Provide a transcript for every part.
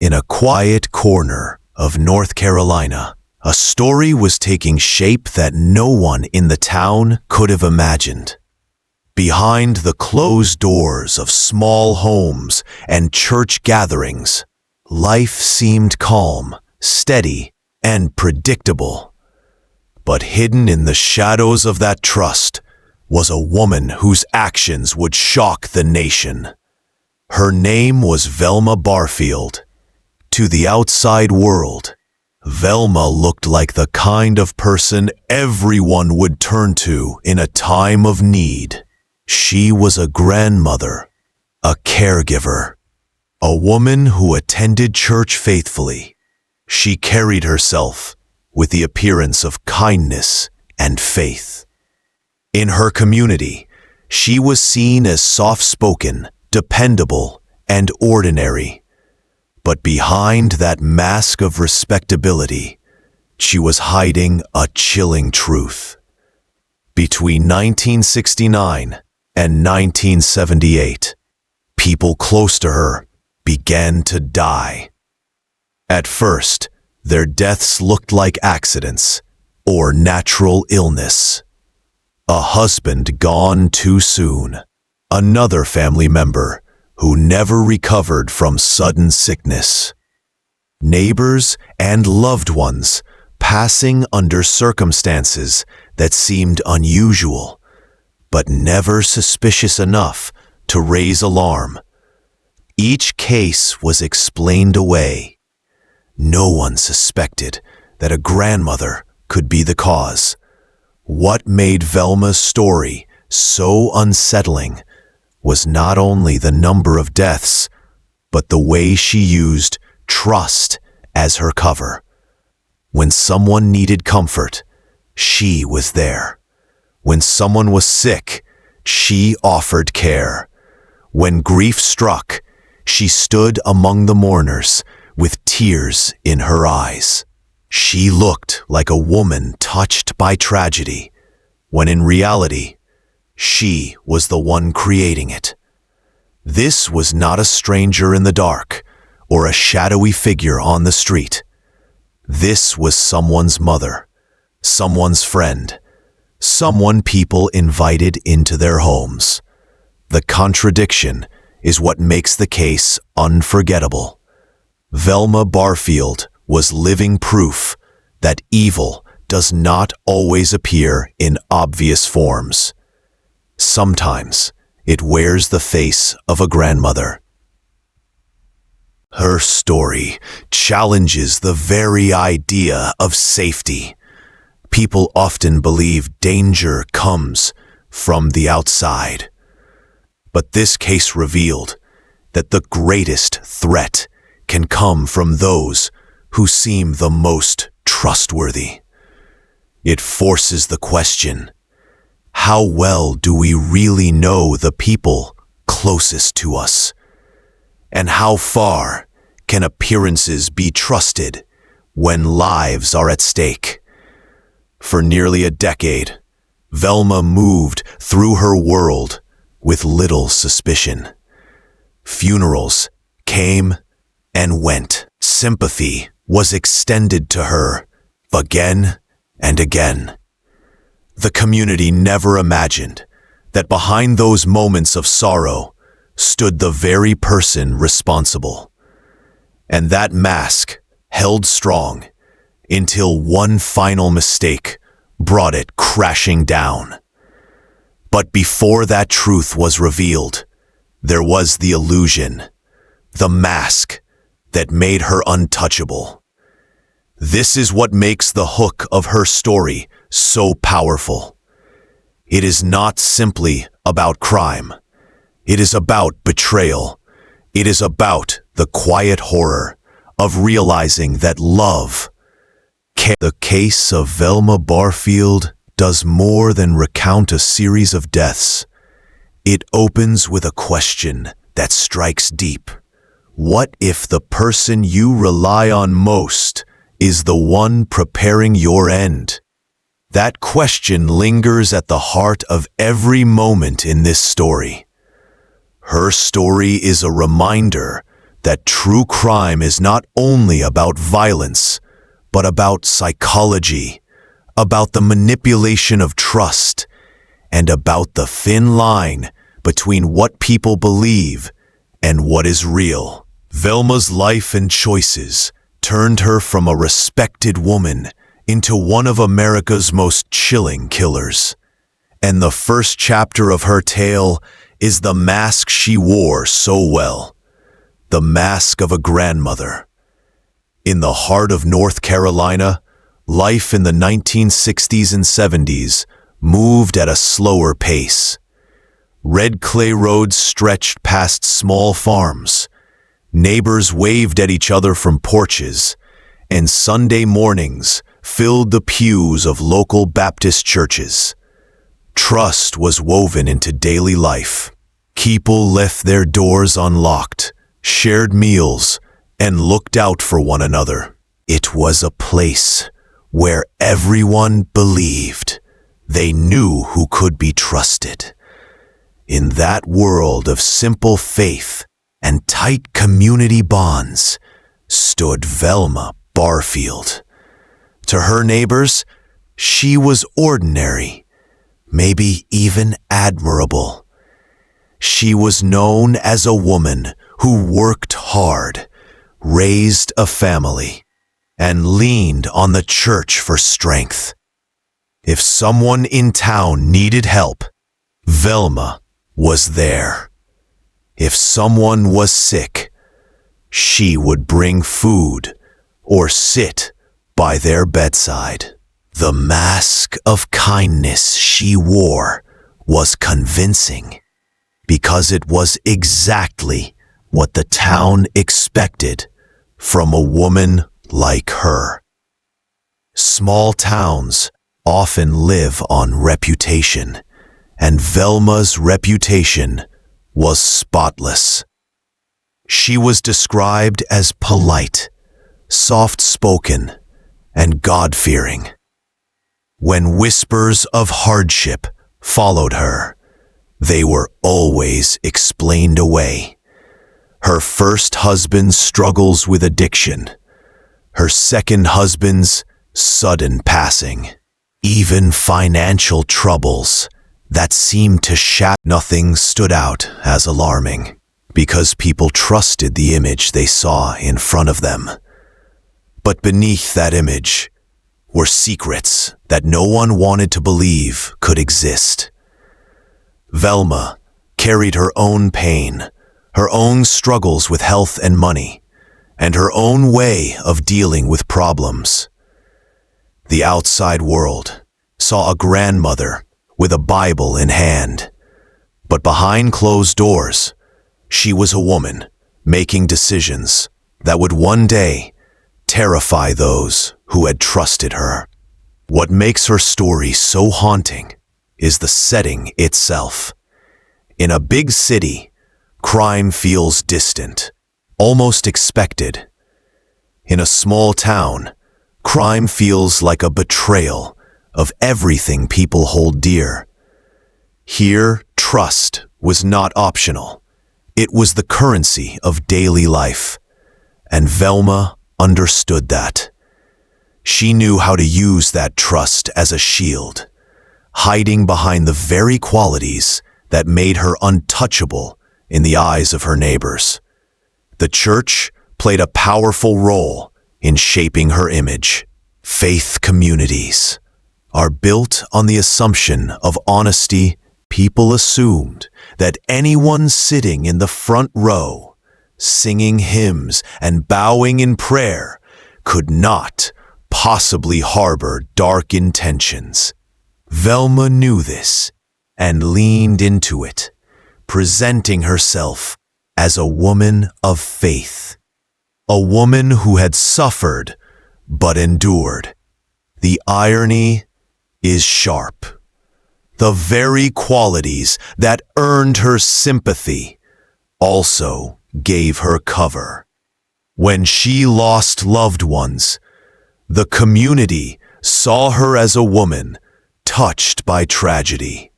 In a quiet corner of North Carolina, a story was taking shape that no one in the town could have imagined. Behind the closed doors of small homes and church gatherings, life seemed calm, steady, and predictable. But hidden in the shadows of that trust was a woman whose actions would shock the nation. Her name was Velma Barfield. To the outside world, Velma looked like the kind of person everyone would turn to in a time of need. She was a grandmother, a caregiver, a woman who attended church faithfully. She carried herself with the appearance of kindness and faith. In her community, she was seen as soft-spoken, dependable, and ordinary. But behind that mask of respectability, she was hiding a chilling truth. Between 1969 and 1978, people close to her began to die. At first, their deaths looked like accidents or natural illness. A husband gone too soon, another family member who never recovered from sudden sickness, neighbors and loved ones passing under circumstances that seemed unusual, but never suspicious enough to raise alarm. Each case was explained away. No one suspected that a grandmother could be the cause. What made Velma's story so unsettling was not only the number of deaths, but the way she used trust as her cover. When someone needed comfort, she was there. When someone was sick, she offered care. When grief struck, she stood among the mourners with tears in her eyes. She looked like a woman touched by tragedy, when in reality, she was the one creating it. This was not a stranger in the dark or a shadowy figure on the street. This was someone's mother, someone's friend, someone people invited into their homes. The contradiction is what makes the case unforgettable. Velma Barfield was living proof that evil does not always appear in obvious forms. Sometimes it wears the face of a grandmother. Her story challenges the very idea of safety. People often believe danger comes from the outside. But this case revealed that the greatest threat can come from those who seem the most trustworthy. It forces the question, how well do we really know the people closest to us? And how far can appearances be trusted when lives are at stake? For nearly a decade, Velma moved through her world with little suspicion. Funerals came and went. Sympathy was extended to her again and again. The community never imagined that behind those moments of sorrow stood the very person responsible. And that mask held strong until one final mistake brought it crashing down. But before that truth was revealed, there was the illusion, the mask that made her untouchable. This is what makes the hook of her story so powerful. It is not simply about crime. It is about betrayal. It is about the quiet horror of realizing that love. The case of Velma Barfield does more than recount a series of deaths. It opens with a question that strikes deep. What if the person you rely on most is the one preparing your end? That question lingers at the heart of every moment in this story. Her story is a reminder that true crime is not only about violence, but about psychology, about the manipulation of trust, and about the thin line between what people believe and what is real. Velma's life and choices turned her from a respected woman into one of America's most chilling killers. And the first chapter of her tale is the mask she wore so well, the mask of a grandmother. In the heart of North Carolina, life in the 1960s and 70s moved at a slower pace. Red clay roads stretched past small farms. Neighbors waved at each other from porches, and Sunday mornings filled the pews of local Baptist churches. Trust was woven into daily life. People left their doors unlocked, shared meals, and looked out for one another. It was a place where everyone believed they knew who could be trusted. In that world of simple faith and tight community bonds stood Velma Barfield. To her neighbors, she was ordinary, maybe even admirable. She was known as a woman who worked hard, raised a family, and leaned on the church for strength. If someone in town needed help, Velma was there. If someone was sick, she would bring food or sit by their bedside. The mask of kindness she wore was convincing because it was exactly what the town expected from a woman like her. Small towns often live on reputation, and Velma's reputation was spotless. She was described as polite, soft-spoken, and God-fearing. When whispers of hardship followed her, they were always explained away. Her first husband's struggles with addiction, her second husband's sudden passing, even financial troubles that seemed to shatter. Nothing stood out as alarming because people trusted the image they saw in front of them. But beneath that image were secrets that no one wanted to believe could exist. Velma carried her own pain, her own struggles with health and money, and her own way of dealing with problems. The outside world saw a grandmother with a Bible in hand, but behind closed doors, she was a woman making decisions that would one day terrify those who had trusted her. What makes her story so haunting is the setting itself. In a big city, crime feels distant, almost expected. In a small town, crime feels like a betrayal of everything people hold dear. Here, trust was not optional. It was the currency of daily life, and Velma understood that. She knew how to use that trust as a shield, hiding behind the very qualities that made her untouchable in the eyes of her neighbors. The church played a powerful role in shaping her image. Faith communities are built on the assumption of honesty. People assumed that anyone sitting in the front row, singing hymns and bowing in prayer, could not possibly harbor dark intentions. Velma knew this and leaned into it, presenting herself as a woman of faith, a woman who had suffered but endured. The irony is sharp. The very qualities that earned her sympathy also gave her cover. When she lost loved ones, the community saw her as a woman touched by tragedy.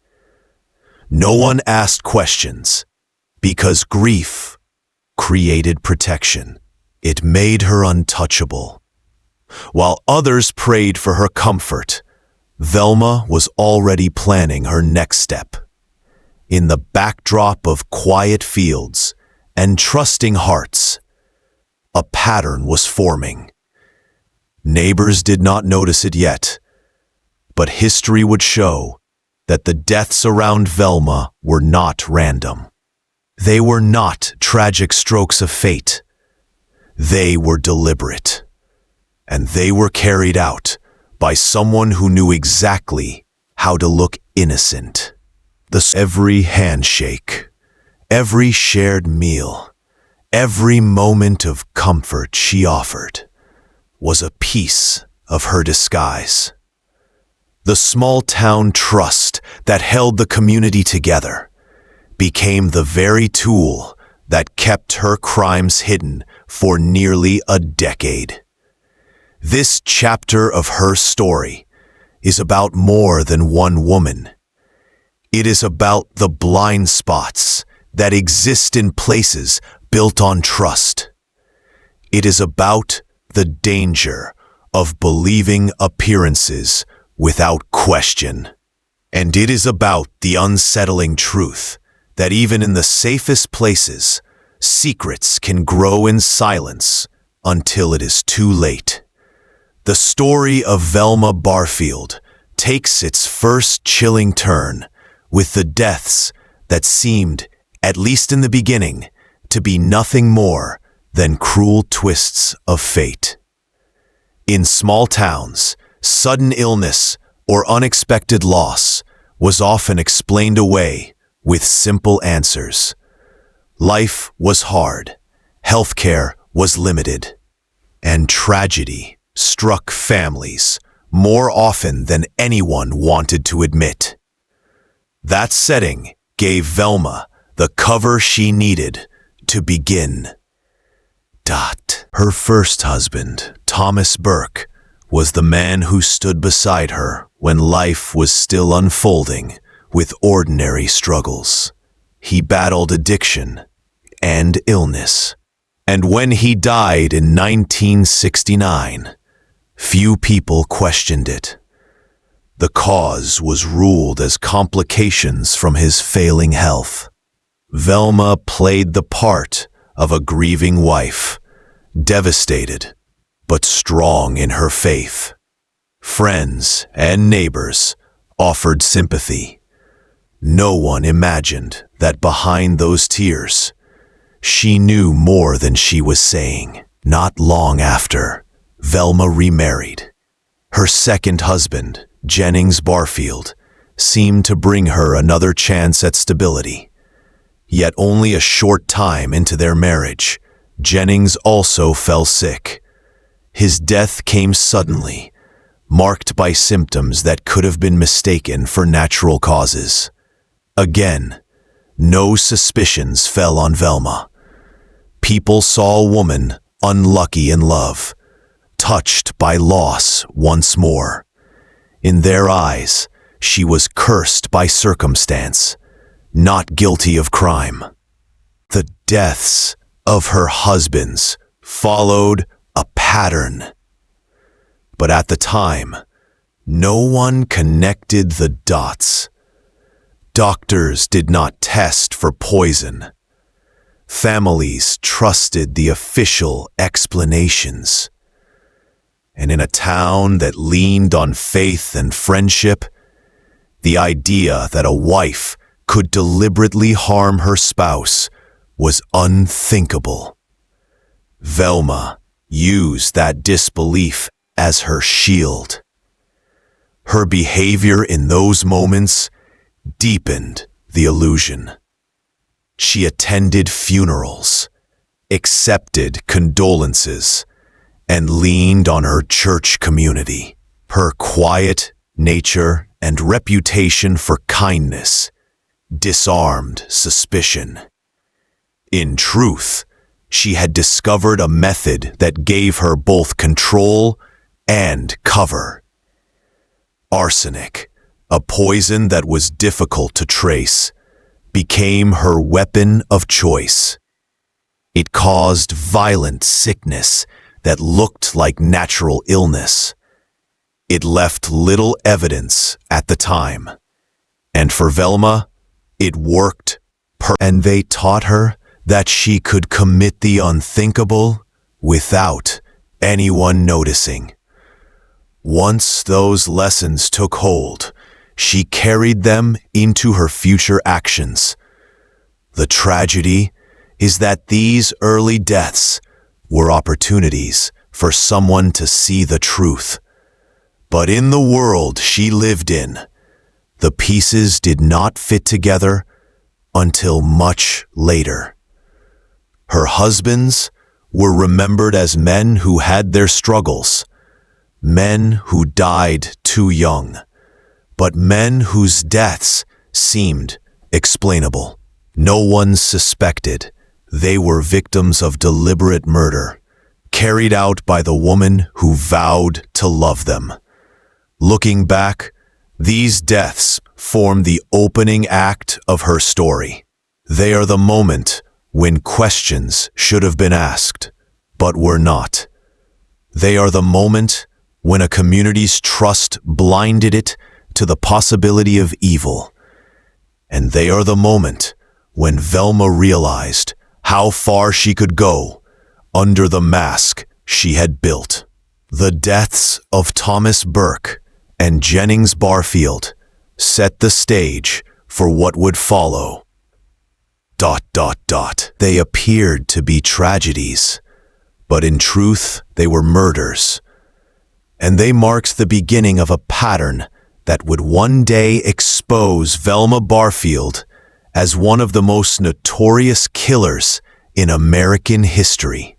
No one asked questions because grief created protection. It made her untouchable. While others prayed for her comfort, Velma was already planning her next step. In the backdrop of quiet fields and trusting hearts, a pattern was forming. Neighbors did not notice it yet, but history would show that the deaths around Velma were not random. They were not tragic strokes of fate. They were deliberate, and they were carried out by someone who knew exactly how to look innocent. Every handshake, every shared meal, every moment of comfort she offered was a piece of her disguise. The small-town trust that held the community together became the very tool that kept her crimes hidden for nearly a decade. This chapter of her story is about more than one woman. It is about the blind spots that exist in places built on trust. It is about the danger of believing appearances without question. And it is about the unsettling truth that even in the safest places, secrets can grow in silence until it is too late. The story of Velma Barfield takes its first chilling turn with the deaths that seemed, at least in the beginning, to be nothing more than cruel twists of fate. In small towns, sudden illness or unexpected loss was often explained away with simple answers. Life was hard, healthcare was limited, and tragedy struck families more often than anyone wanted to admit. That setting gave Velma the cover she needed to begin. Her first husband, Thomas Burke, was the man who stood beside her when life was still unfolding with ordinary struggles. He battled addiction and illness, and when he died in 1969, few people questioned it. The cause was ruled as complications from his failing health. Velma played the part of a grieving wife, devastated but strong in her faith. Friends and neighbors offered sympathy. No one imagined that behind those tears, she knew more than she was saying. Not long after, Velma remarried. Her second husband, Jennings Barfield, seemed to bring her another chance at stability. Yet only a short time into their marriage, Jennings also fell sick. His death came suddenly, marked by symptoms that could have been mistaken for natural causes. Again, no suspicions fell on Velma. People saw a woman unlucky in love, touched by loss once more. In their eyes, she was cursed by circumstance, not guilty of crime. The deaths of her husbands followed a pattern. But at the time, no one connected the dots. Doctors did not test for poison. Families trusted the official explanations. And in a town that leaned on faith and friendship, the idea that a wife could deliberately harm her spouse was unthinkable. Velma used that disbelief as her shield. Her behavior in those moments deepened the illusion. She attended funerals, accepted condolences, and leaned on her church community. Her quiet nature and reputation for kindness disarmed suspicion. In truth, she had discovered a method that gave her both control and cover. Arsenic, a poison that was difficult to trace, became her weapon of choice. It caused violent sickness that looked like natural illness. It left little evidence at the time. And for Velma, it worked and they taught her that she could commit the unthinkable without anyone noticing. Once those lessons took hold, she carried them into her future actions. The tragedy is that these early deaths were opportunities for someone to see the truth. But in the world she lived in, the pieces did not fit together until much later. Her husbands were remembered as men who had their struggles, men who died too young, but men whose deaths seemed explainable. No one suspected they were victims of deliberate murder, carried out by the woman who vowed to love them. Looking back, these deaths form the opening act of her story. They are the moment when questions should have been asked, but were not. They are the moment when a community's trust blinded it to the possibility of evil. And they are the moment when Velma realized how far she could go under the mask she had built. The deaths of Thomas Burke and Jennings Barfield set the stage for what would follow. They appeared to be tragedies, but in truth they were murders. And they marked the beginning of a pattern that would one day expose Velma Barfield as one of the most notorious killers in American history.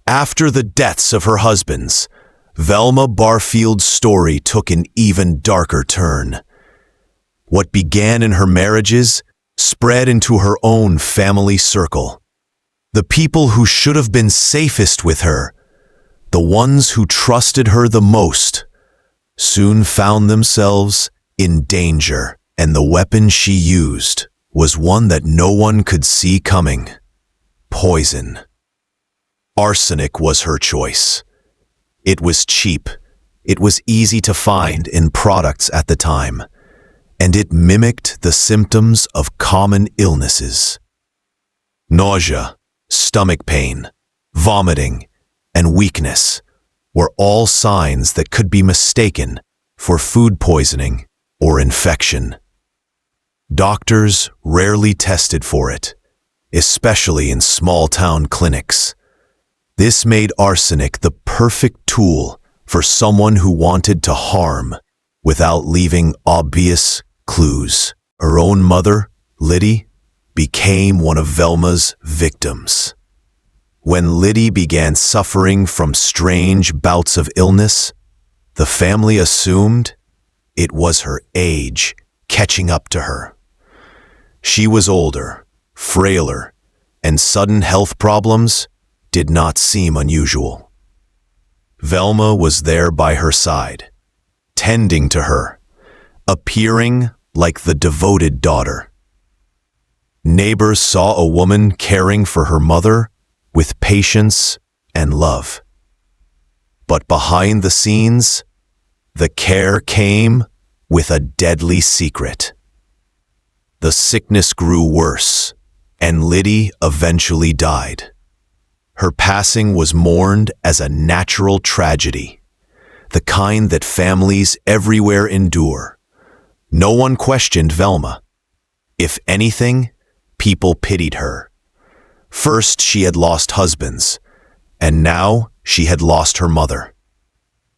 After the deaths of her husbands, Velma Barfield's story took an even darker turn. What began in her marriages spread into her own family circle. The people who should have been safest with her, the ones who trusted her the most, soon found themselves in danger, and the weapon she used was one that no one could see coming: poison. Arsenic was her choice. It was cheap, it was easy to find in products at the time, and it mimicked the symptoms of common illnesses. Nausea, stomach pain, vomiting, and weakness were all signs that could be mistaken for food poisoning or infection. Doctors rarely tested for it, especially in small-town clinics. This made arsenic the perfect tool for someone who wanted to harm without leaving obvious clues. Her own mother, Liddy, became one of Velma's victims. When Liddy began suffering from strange bouts of illness, the family assumed it was her age catching up to her. She was older, frailer, and sudden health problems did not seem unusual. Velma was there by her side, tending to her, appearing like the devoted daughter. Neighbors saw a woman caring for her mother with patience and love. But behind the scenes, the care came with a deadly secret. The sickness grew worse, and Liddy eventually died. Her passing was mourned as a natural tragedy, the kind that families everywhere endure. No one questioned Velma. If anything, people pitied her. First, she had lost husbands, and now she had lost her mother.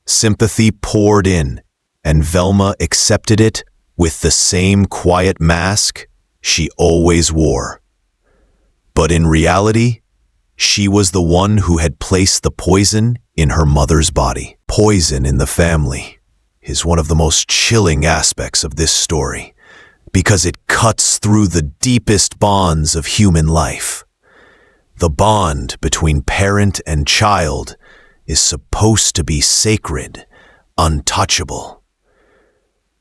Sympathy poured in, and Velma accepted it with the same quiet mask she always wore. But in reality, she was the one who had placed the poison in her mother's body. Poison in the family is one of the most chilling aspects of this story, because it cuts through the deepest bonds of human life. The bond between parent and child is supposed to be sacred, untouchable.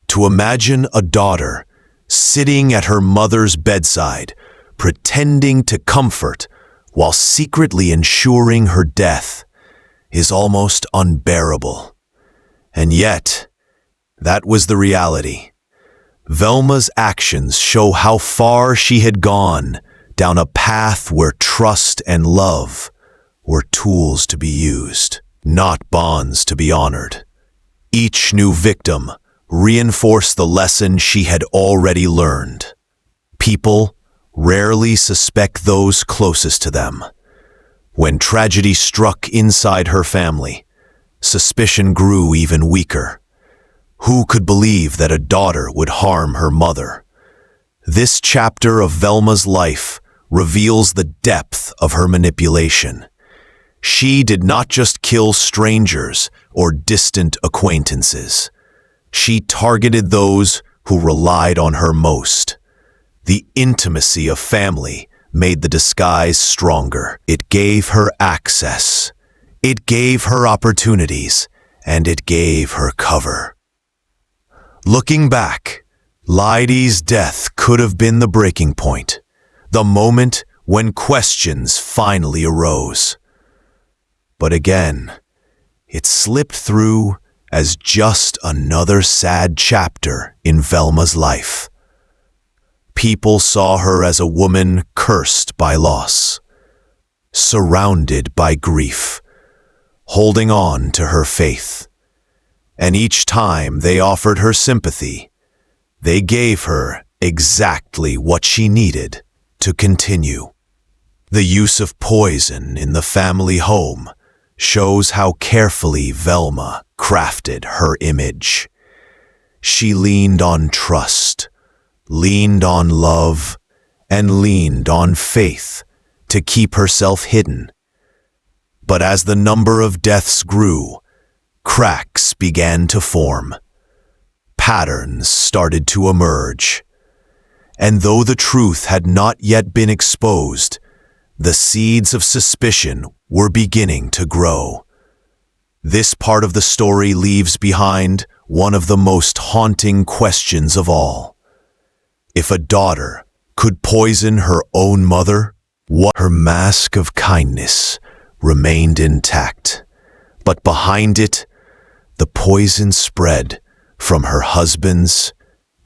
To imagine a daughter sitting at her mother's bedside, pretending to comfort while secretly ensuring her death is almost unbearable. And yet, that was the reality. Velma's actions show how far she had gone down a path where trust and love were tools to be used, not bonds to be honored. Each new victim reinforced the lesson she had already learned. People rarely suspect those closest to them. When tragedy struck inside her family, suspicion grew even weaker. Who could believe that a daughter would harm her mother? This chapter of Velma's life reveals the depth of her manipulation. She did not just kill strangers or distant acquaintances. She targeted those who relied on her most. The intimacy of family made the disguise stronger. It gave her access. It gave her opportunities, and it gave her cover. Looking back, Lydi's death could have been the breaking point, the moment when questions finally arose. But again, it slipped through as just another sad chapter in Velma's life. People saw her as a woman cursed by loss, surrounded by grief, holding on to her faith. And each time they offered her sympathy, they gave her exactly what she needed to continue. The use of poison in the family home shows how carefully Velma crafted her image. She leaned on trust, leaned on love, and leaned on faith to keep herself hidden. But as the number of deaths grew, cracks began to form. Patterns started to emerge. And though the truth had not yet been exposed, the seeds of suspicion were beginning to grow. This part of the story leaves behind one of the most haunting questions of all. If a daughter could poison her own mother, what? Her mask of kindness remained intact, but behind it, the poison spread from her husband's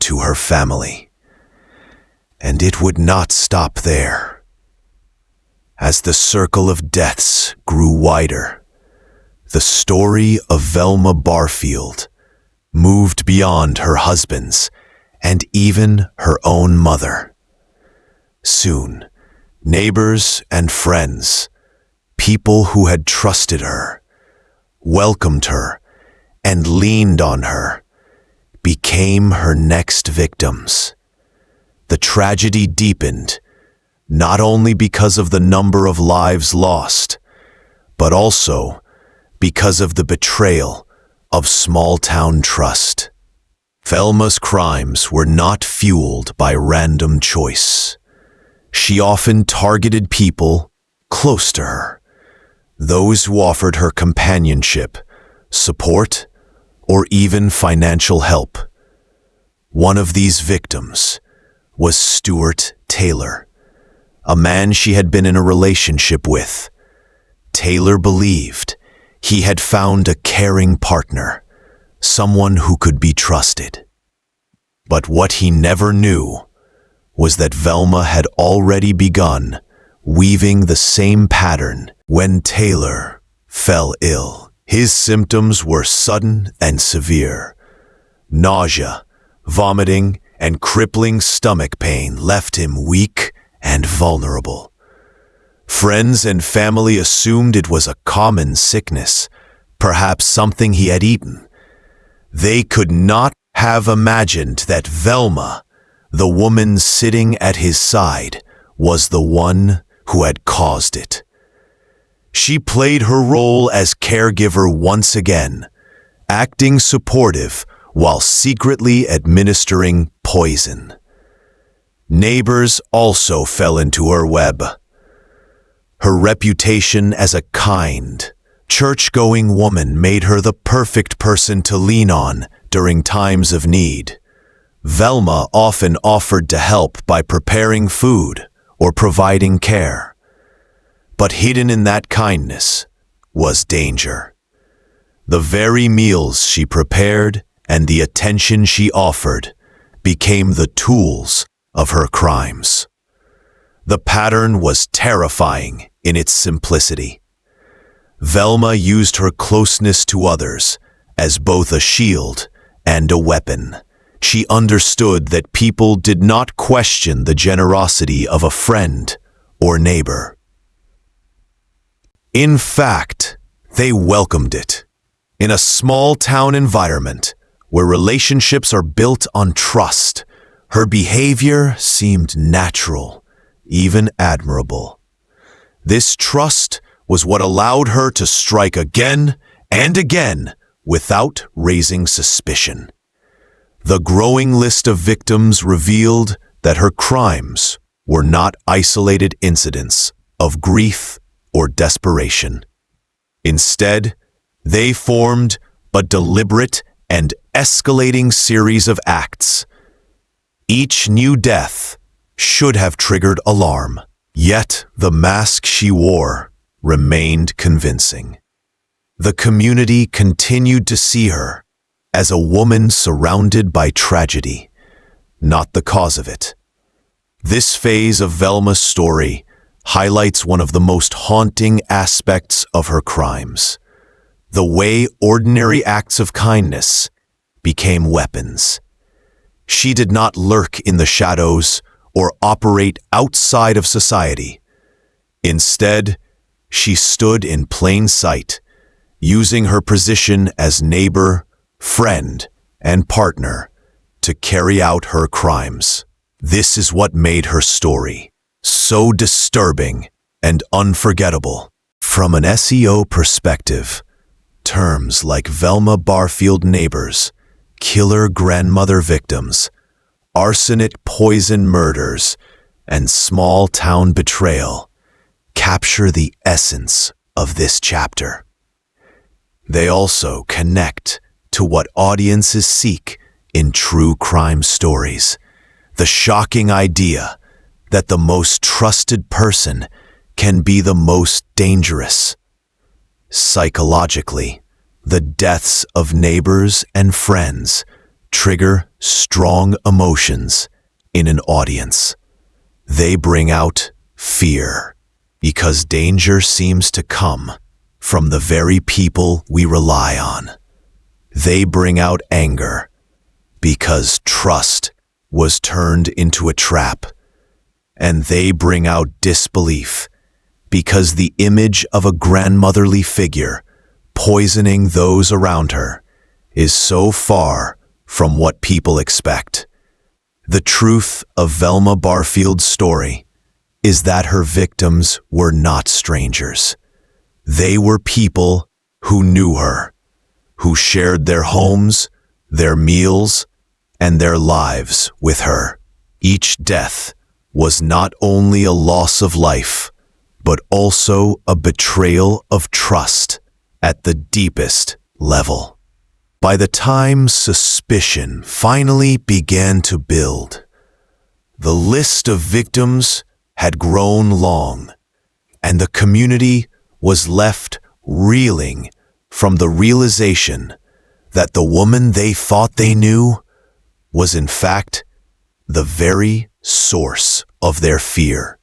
to her family. And it would not stop there. As the circle of deaths grew wider, the story of Velma Barfield moved beyond her husband's and even her own mother. Soon, neighbors and friends, people who had trusted her, welcomed her, and leaned on her, became her next victims. The tragedy deepened, not only because of the number of lives lost, but also because of the betrayal of small-town trust. Velma's crimes were not fueled by random choice. She often targeted people close to her, those who offered her companionship, support, or even financial help. One of these victims was Stuart Taylor, a man she had been in a relationship with. Taylor believed he had found a caring partner, someone who could be trusted. But what he never knew was that Velma had already begun weaving the same pattern when Taylor fell ill. His symptoms were sudden and severe. Nausea, vomiting, and crippling stomach pain left him weak and vulnerable. Friends and family assumed it was a common sickness, perhaps something he had eaten. They could not have imagined that Velma, the woman sitting at his side, was the one who had caused it. She played her role as caregiver once again, acting supportive while secretly administering poison. Neighbors also fell into her web. Her reputation as a kind, church-going woman made her the perfect person to lean on during times of need. Velma often offered to help by preparing food or providing care. But hidden in that kindness was danger. The very meals she prepared and the attention she offered became the tools of her crimes. The pattern was terrifying in its simplicity. Velma used her closeness to others as both a shield and a weapon. She understood that people did not question the generosity of a friend or neighbor. In fact, they welcomed it. In a small-town environment where relationships are built on trust, her behavior seemed natural, even admirable. This trust was what allowed her to strike again and again without raising suspicion. The growing list of victims revealed that her crimes were not isolated incidents of grief or desperation. Instead, they formed a deliberate and escalating series of acts. Each new death should have triggered alarm, yet the mask she wore remained convincing. The community continued to see her as a woman surrounded by tragedy, not the cause of it. This phase of Velma's story highlights one of the most haunting aspects of her crimes: the way ordinary acts of kindness became weapons. She did not lurk in the shadows or operate outside of society. Instead, she stood in plain sight, using her position as neighbor, friend, and partner to carry out her crimes. This is what made her story so disturbing and unforgettable. From an SEO perspective, terms like Velma Barfield neighbors, killer grandmother victims, arsenic poison murders, and small-town betrayal capture the essence of this chapter. They also connect to what audiences seek in true crime stories: the shocking idea that the most trusted person can be the most dangerous. Psychologically, the deaths of neighbors and friends trigger strong emotions in an audience. They bring out fear, because danger seems to come from the very people we rely on. They bring out anger, because trust was turned into a trap. And they bring out disbelief, because the image of a grandmotherly figure poisoning those around her is so far from what people expect. The truth of Velma Barfield's story is that her victims were not strangers. They were people who knew her, who shared their homes, their meals, and their lives with her. Each death was not only a loss of life, but also a betrayal of trust at the deepest level. By the time suspicion finally began to build, the list of victims had grown long, and the community was left reeling from the realization that the woman they thought they knew was in fact the very source of their fear.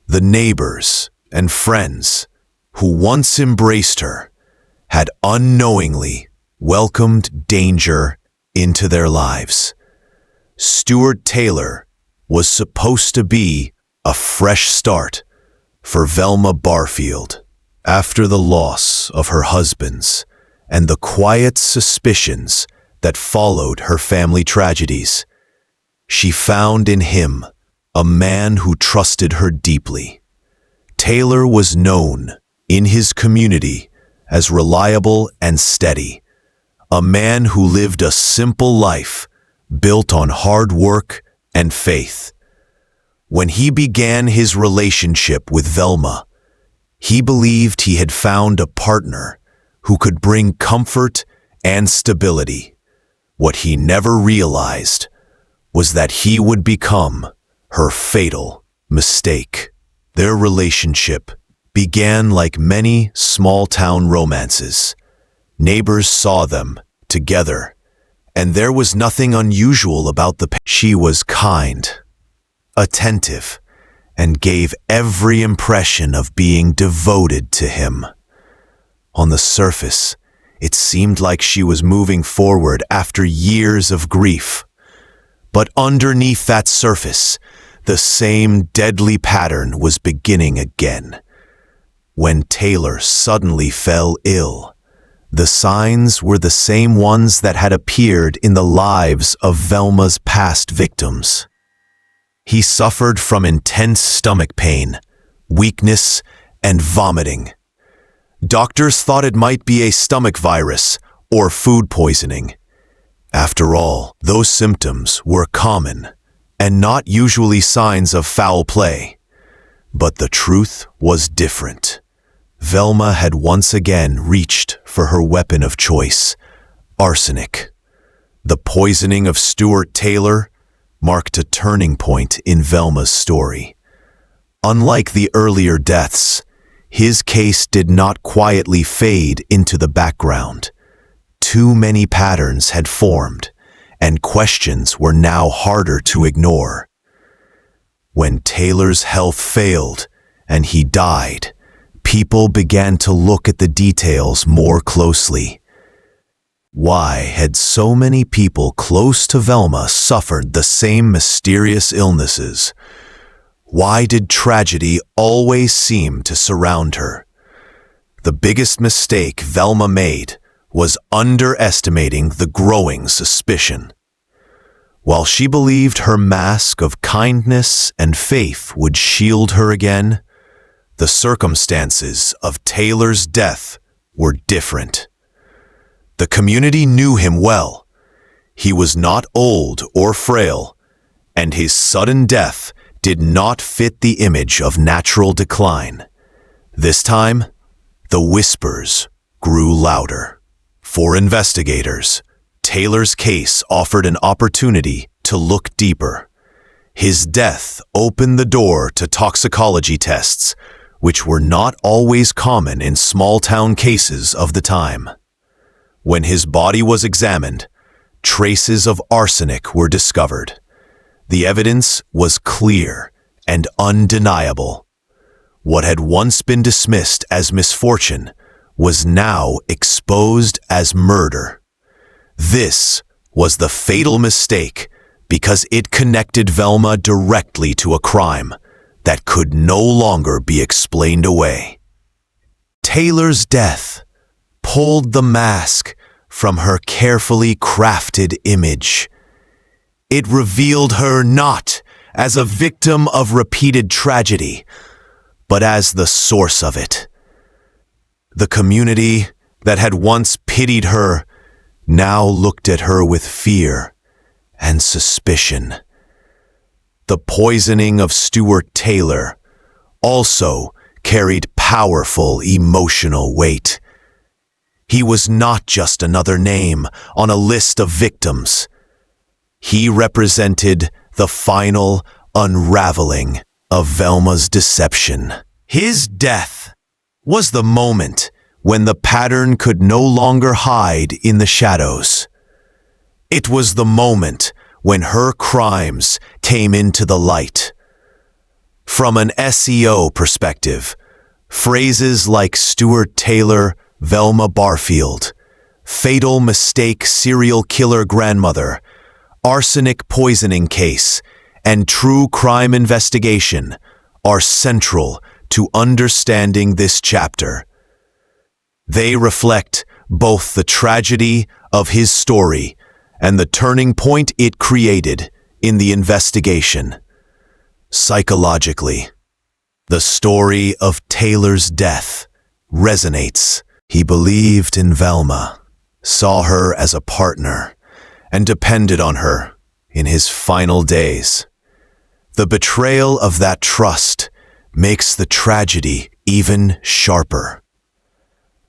The neighbors and friends who once embraced her had unknowingly welcomed danger into their lives. Stuart Taylor was supposed to be a fresh start for Velma Barfield after the loss of her husbands and the quiet suspicions that followed her family tragedies. She found in him a man who trusted her deeply. Taylor was known in his community as reliable and steady, a man who lived a simple life built on hard work and faith. When he began his relationship with Velma, he believed he had found a partner who could bring comfort and stability. What he never realized was that he would become her fatal mistake. Their relationship began like many small-town romances. Neighbors saw them together, and there was nothing unusual about the pair. She was kind, attentive, and gave every impression of being devoted to him. On the surface, it seemed like she was moving forward after years of grief. But underneath that surface, the same deadly pattern was beginning again. When Taylor suddenly fell ill, the signs were the same ones that had appeared in the lives of Velma's past victims. He suffered from intense stomach pain, weakness, and vomiting. Doctors thought it might be a stomach virus or food poisoning. After all, those symptoms were common and not usually signs of foul play. But the truth was different. Velma had once again reached for her weapon of choice, arsenic. The poisoning of Stuart Taylor marked a turning point in Velma's story. Unlike the earlier deaths, his case did not quietly fade into the background. Too many patterns had formed, and questions were now harder to ignore. When Taylor's health failed and he died, people began to look at the details more closely. Why had so many people close to Velma suffered the same mysterious illnesses? Why did tragedy always seem to surround her? The biggest mistake Velma made was underestimating the growing suspicion. While she believed her mask of kindness and faith would shield her again, the circumstances of Taylor's death were different. The community knew him well. He was not old or frail, and his sudden death did not fit the image of natural decline. This time, the whispers grew louder. For investigators, Taylor's case offered an opportunity to look deeper. His death opened the door to toxicology tests, which were not always common in small-town cases of the time. When his body was examined, traces of arsenic were discovered. The evidence was clear and undeniable. What had once been dismissed as misfortune was now exposed as murder. This was the fatal mistake because it connected Velma directly to a crime that could no longer be explained away. Taylor's death pulled the mask from her carefully crafted image. It revealed her not as a victim of repeated tragedy, but as the source of it. The community that had once pitied her now looked at her with fear and suspicion. The poisoning of Stuart Taylor also carried powerful emotional weight. He was not just another name on a list of victims. He represented the final unraveling of Velma's deception. His death was the moment when the pattern could no longer hide in the shadows. It was the moment when her crimes came into the light. From an SEO perspective, phrases like Stuart Taylor, Velma Barfield, fatal mistake serial killer grandmother, arsenic poisoning case, and true crime investigation are central to understanding this chapter. They reflect both the tragedy of his story and the turning point it created in the investigation. Psychologically, the story of Taylor's death resonates. He believed in Velma, saw her as a partner, and depended on her in his final days. The betrayal of that trust makes the tragedy even sharper.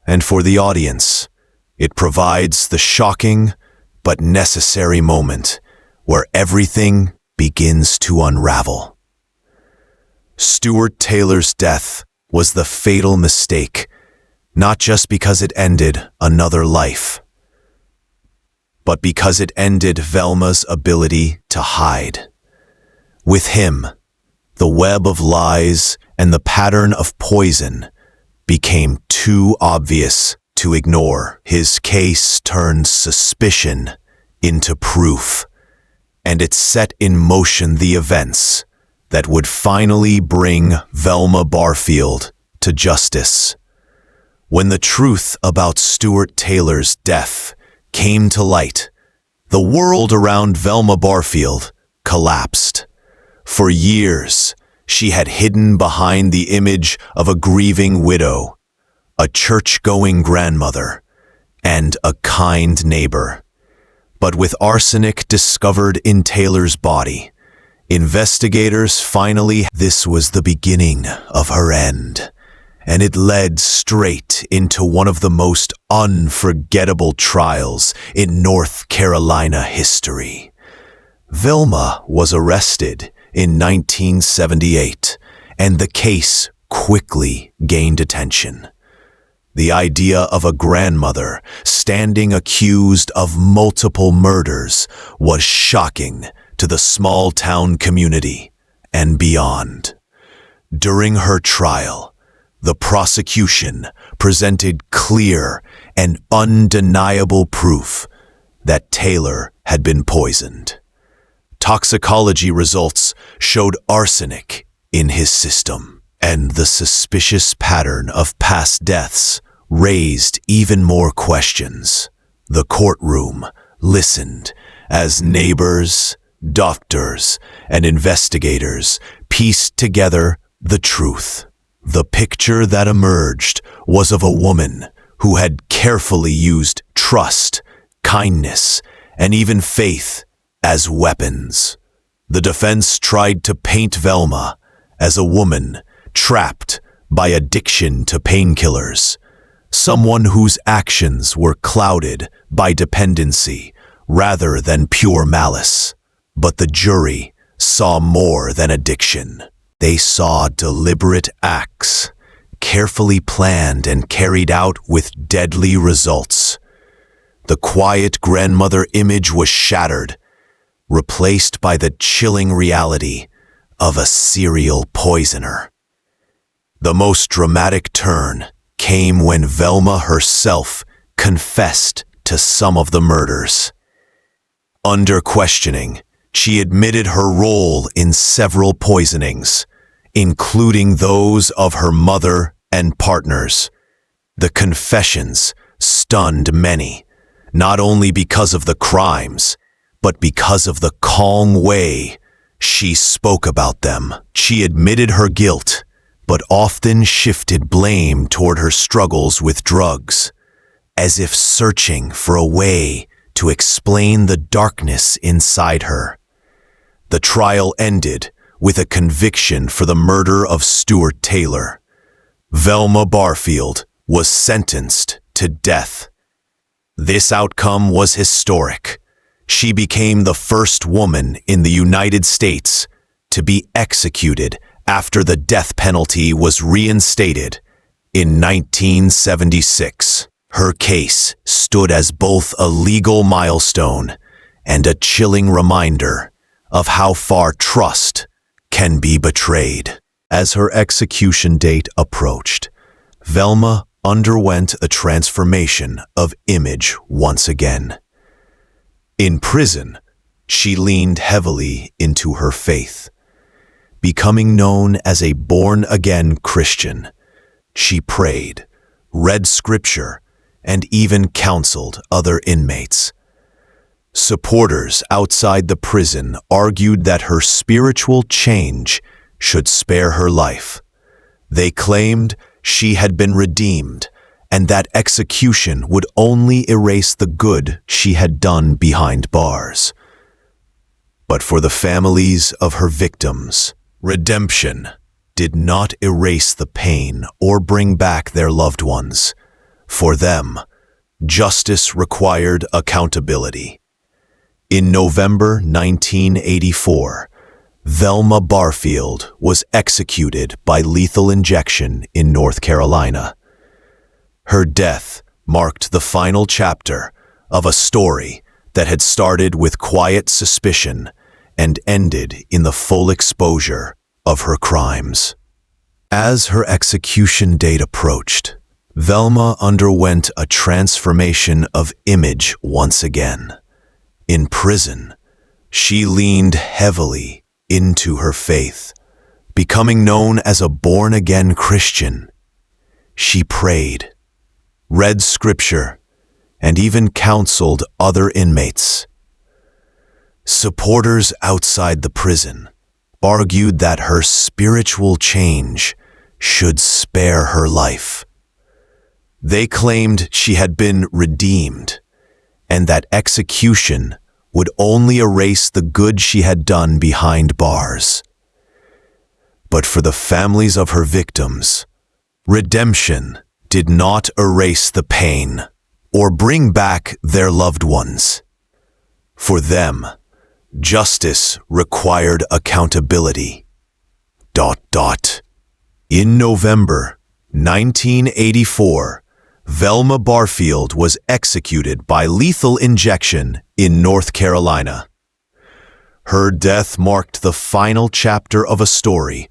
And for the audience, it provides the shocking but necessary moment where everything begins to unravel. Stuart Taylor's death was the fatal mistake, not just because it ended another life, but because it ended Velma's ability to hide. With him, the web of lies and the pattern of poison became too obvious to ignore. His case turned suspicion into proof, and it set in motion the events that would finally bring Velma Barfield to justice. When the truth about Stuart Taylor's death came to light, the world around Velma Barfield collapsed. For years, she had hidden behind the image of a grieving widow, a church-going grandmother, and a kind neighbor. But with arsenic discovered in Taylor's body, investigators finally, this was the beginning of her end, and it led straight into one of the most unforgettable trials in North Carolina history. Velma was arrested in 1978, and the case quickly gained attention. The idea of a grandmother standing accused of multiple murders was shocking to the small-town community and beyond. During her trial, the prosecution presented clear and undeniable proof that Taylor had been poisoned. Toxicology results showed arsenic in his system, and the suspicious pattern of past deaths raised even more questions. The courtroom listened as neighbors, doctors, and investigators pieced together the truth. The picture that emerged was of a woman who had carefully used trust, kindness, and even faith as weapons. The defense tried to paint Velma as a woman trapped by addiction to painkillers, someone whose actions were clouded by dependency rather than pure malice. But the jury saw more than addiction. They saw deliberate acts, carefully planned and carried out with deadly results. The quiet grandmother image was shattered, replaced by the chilling reality of a serial poisoner. The most dramatic turn came when Velma herself confessed to some of the murders. Under questioning, she admitted her role in several poisonings, including those of her mother and partners. The confessions stunned many, not only because of the crimes, but because of the calm way she spoke about them. She admitted her guilt, but often shifted blame toward her struggles with drugs, as if searching for a way to explain the darkness inside her. The trial ended with a conviction for the murder of Stuart Taylor. Velma Barfield was sentenced to death. This outcome was historic. She became the first woman in the United States to be executed after the death penalty was reinstated in 1976. Her case stood as both a legal milestone and a chilling reminder of how far trust can be betrayed. As her execution date approached, Velma underwent a transformation of image once again. In prison, she leaned heavily into her faith. Becoming known as a born-again Christian, she prayed, read scripture, and even counseled other inmates. Supporters outside the prison argued that her spiritual change should spare her life. They claimed she had been redeemed, and that execution would only erase the good she had done behind bars. But for the families of her victims, redemption did not erase the pain or bring back their loved ones. For them, justice required accountability. In November 1984, Velma Barfield was executed by lethal injection in North Carolina. Her death marked the final chapter of a story that had started with quiet suspicion and ended in the full exposure of her crimes. As her execution date approached, Velma underwent a transformation of image once again. In prison, she leaned heavily into her faith, becoming known as a born-again Christian. She prayed, read scripture, and even counseled other inmates. Supporters outside the prison argued that her spiritual change should spare her life. They claimed she had been redeemed, and that execution would only erase the good she had done behind bars. But for the families of her victims, redemption did not erase the pain or bring back their loved ones. For them, justice required accountability. In November 1984, Velma Barfield was executed by lethal injection in North Carolina. Her death marked the final chapter of a story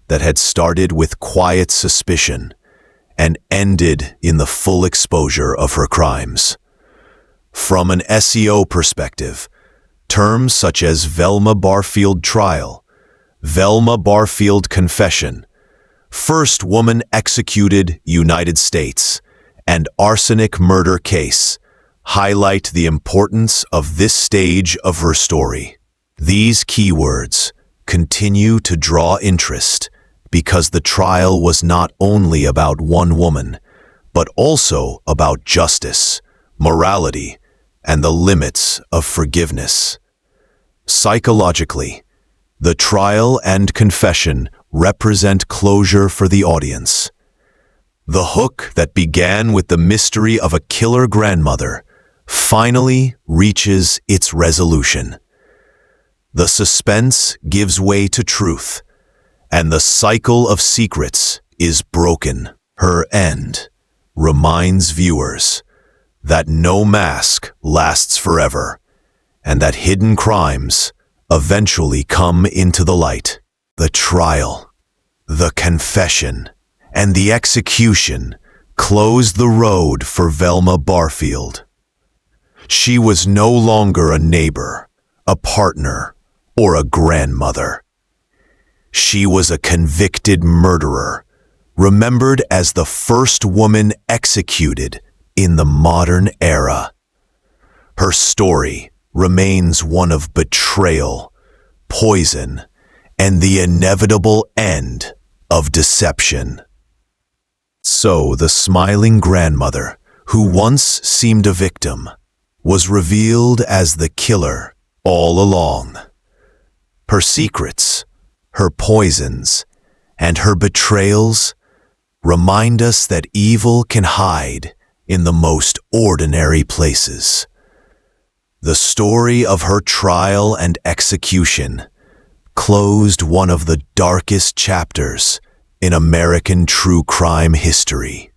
that had started with quiet suspicion and ended in the full exposure of her crimes. From an SEO perspective, terms such as Velma Barfield trial, Velma Barfield confession, first woman executed United States, and arsenic murder case highlight the importance of this stage of her story. These keywords continue to draw interest because the trial was not only about one woman, but also about justice, morality, and the limits of forgiveness. Psychologically, the trial and confession represent closure for the audience. The hook that began with the mystery of a killer grandmother finally reaches its resolution. The suspense gives way to truth, and the cycle of secrets is broken. Her end reminds viewers that no mask lasts forever, and that hidden crimes eventually come into the light. The trial, the confession, and the execution closed the road for Velma Barfield. She was no longer a neighbor, a partner, or a grandmother. She was a convicted murderer, remembered as the first woman executed in the modern era. Her story remains one of betrayal, poison, and the inevitable end of deception. So the smiling grandmother, who once seemed a victim, was revealed as the killer all along. Her secrets, her poisons, and her betrayals remind us that evil can hide in the most ordinary places. The story of her trial and execution closed one of the darkest chapters in American true crime history.